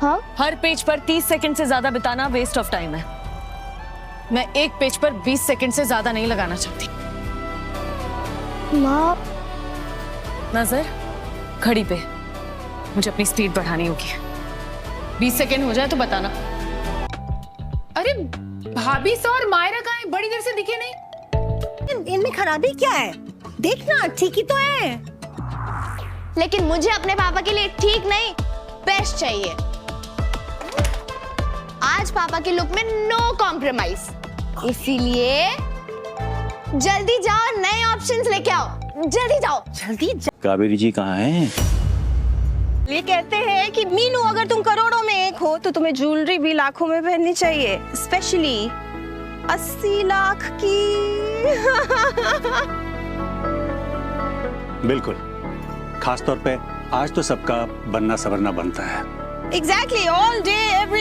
हाँ? हर पेज पर 30 सेकंड से ज्यादा बिताना वेस्ट ऑफ टाइम है। मैं एक पेज पर 20 सेकंड से ज्यादा नहीं लगाना चाहती। माँ, नजर घड़ी पे, मुझे अपनी स्पीड बढ़ानी होगी। 20 सेकंड हो जाए तो बताना। अरे भाभी सा और मायरा कहाँ है? बड़ी देर से दिखे नहीं। इनमें खराबी क्या है? देखना ठीक ही तो है। लेकिन मुझे अपने पापा के लिए ठीक नहीं, बेस्ट चाहिए। आज पापा के लुक में नो कॉम्प्रोमाइज, इसीलिए जल्दी जाओ, नए ऑप्शंस लेके आओ। जल्दी जाओ। जल्दी कावेरी जी कहाँ हैं? ये कहते हैं कि मीनू, अगर तुम करोड़ों में एक हो तो तुम्हें ज्वेलरी भी लाखों में पहननी चाहिए, स्पेशली 80 लाख की। बिल्कुल, खास तौर पे आज तो सबका बनना सवरना बनता है। Exactly, all day, every